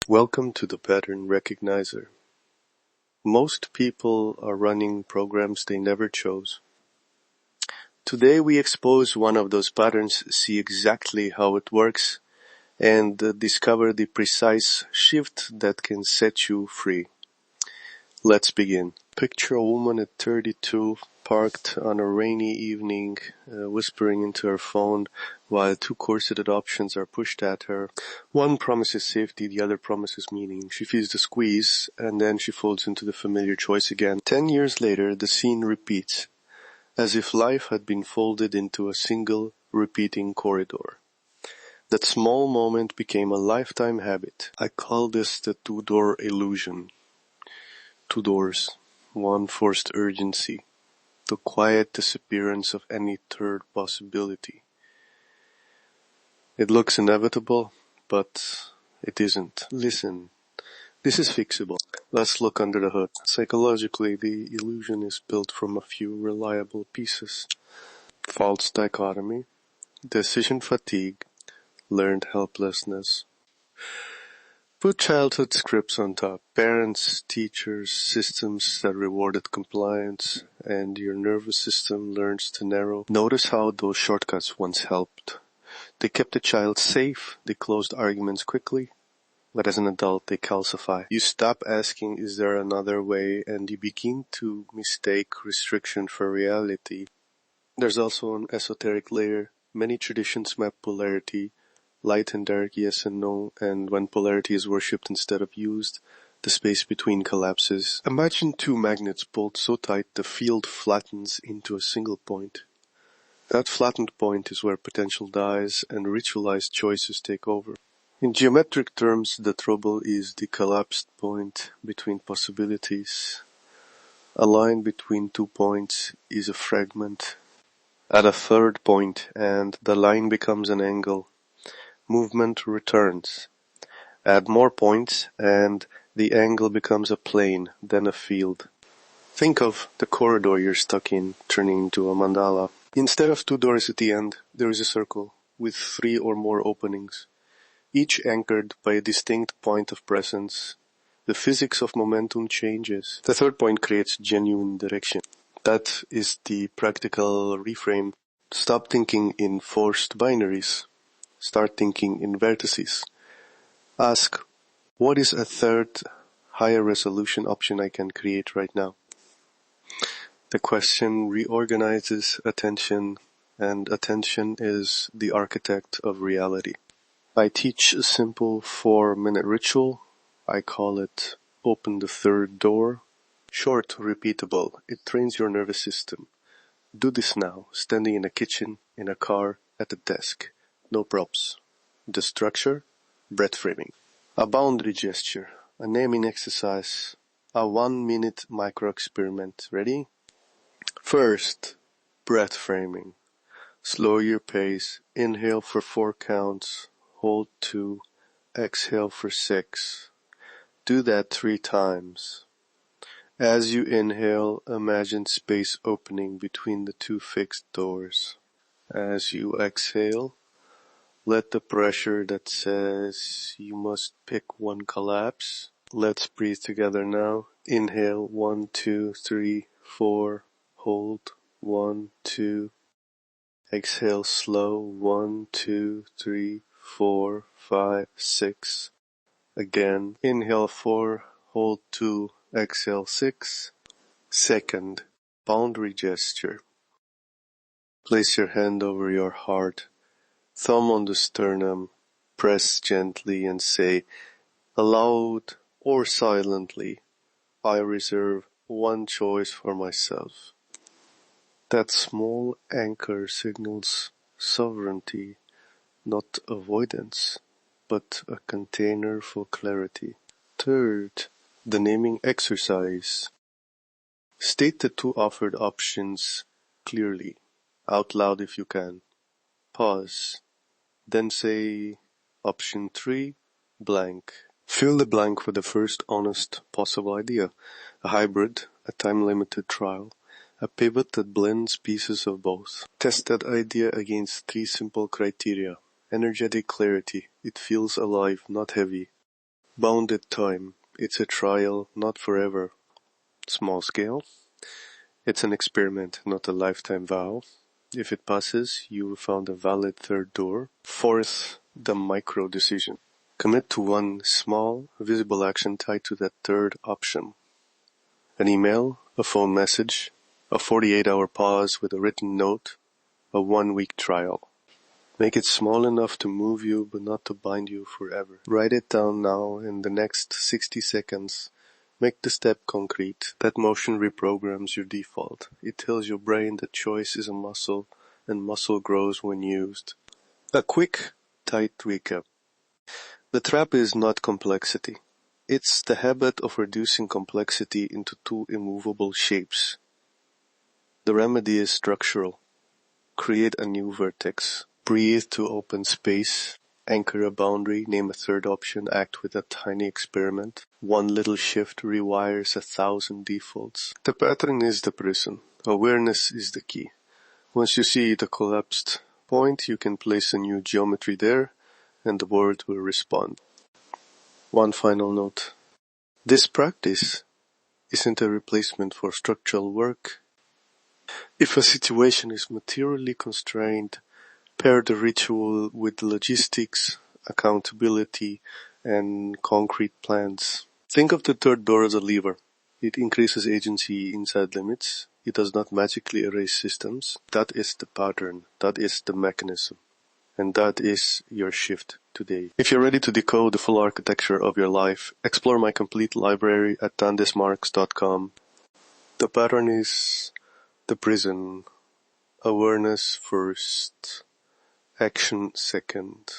Welcome to the Pattern Recognizer. Most people are running programs they never chose. Today we expose one of those patterns, see exactly how it works, and discover the precise shift that can set you free. Let's begin. Picture a woman at 32, parked on a rainy evening, whispering into her phone while two corseted options are pushed at her. One promises safety, the other promises meaning. She feels the squeeze, and then she folds into the familiar choice again. 10 years later, the scene repeats, as if life had been folded into a single, repeating corridor. That small moment became a lifetime habit. I call this the two-door illusion. 2 doors, one forced urgency, the quiet disappearance of any third possibility. It looks inevitable, but it isn't. Listen, this is fixable. Let's look under the hood. Psychologically, the illusion is built from a few reliable pieces. False dichotomy, decision fatigue, learned helplessness. Put childhood scripts on top. Parents, teachers, systems that rewarded compliance, and your nervous system learns to narrow. Notice how those shortcuts once helped. They kept the child safe, they closed arguments quickly, but as an adult they calcify. You stop asking, is there another way, and you begin to mistake restriction for reality. There's also an esoteric layer. Many traditions map polarity, light and dark, yes and no, and when polarity is worshipped instead of used, the space between collapses. Imagine two magnets pulled so tight the field flattens into a single point. That flattened point is where potential dies and ritualized choices take over. In geometric terms, the trouble is the collapsed point between possibilities. A line between 2 points is a fragment. At a third point, and the line becomes an angle. Movement returns. Add more points, and the angle becomes a plane, then a field. Think of the corridor you're stuck in turning into a mandala. Instead of 2 doors at the end, there is a circle with 3 or more openings, each anchored by a distinct point of presence. The physics of momentum changes. The third point creates genuine direction. That is the practical reframe. Stop thinking in forced binaries. Start thinking in vertices. Ask, what is a third, higher resolution option I can create right now? The question reorganizes attention, and attention is the architect of reality. I teach a simple 4-minute ritual. I call it Open the Third Door. Short, repeatable. It trains your nervous system. Do this now, standing in a kitchen, in a car, at a desk. No props. The structure? Breath framing. A boundary gesture. A naming exercise. A 1-minute micro-experiment. Ready? First, breath framing. Slow your pace. Inhale for 4 counts. Hold 2. Exhale for 6. Do that 3 times. As you inhale, imagine space opening between the 2 fixed doors. As you exhale, let the pressure that says you must pick one collapse. Let's breathe together now. Inhale, 1, 2, 3, 4. Hold, 1, 2. Exhale slow, 1, 2, 3, 4, 5, 6. Again, inhale 4, hold 2, exhale 6. Second, boundary gesture. Place your hand over your heart, thumb on the sternum, press gently and say, aloud or silently, I reserve one choice for myself. That small anchor signals sovereignty, not avoidance, but a container for clarity. Third, The naming exercise. State the two offered options clearly, out loud if you can. Pause. Then say option 3, blank. Fill the blank with the first honest possible idea. A hybrid, a time-limited trial, a pivot that blends pieces of both. Test that idea against 3 simple criteria. Energetic clarity. It feels alive, not heavy. Bounded time. It's a trial, not forever. Small scale. It's an experiment, not a lifetime vow. If it passes, you will found a valid third door. Fourth, the micro decision. Commit to one small, visible action tied to that third option. An email, a phone message, a 48-hour pause with a written note, a 1-week trial. Make it small enough to move you, but not to bind you forever. Write it down now in the next 60 seconds. Make the step concrete. That motion reprograms your default. It tells your brain that choice is a muscle, and muscle grows when used. A quick, tight recap. The trap is not complexity. It's the habit of reducing complexity into 2 immovable shapes. The remedy is structural. Create a new vertex. Breathe to open space. Anchor a boundary, name a third option, act with a tiny experiment. One little shift rewires 1,000 defaults. The pattern is the prison. Awareness is the key. Once you see the collapsed point, you can place a new geometry there, and the world will respond. One final note. This practice isn't a replacement for structural work. If a situation is materially constrained, pair the ritual with logistics, accountability, and concrete plans. Think of the third door as a lever. It increases agency inside limits. It does not magically erase systems. That is the pattern. That is the mechanism. And that is your shift today. If you're ready to decode the full architecture of your life, explore my complete library at Desmarques.com. The pattern is the prison. Awareness first. Action second.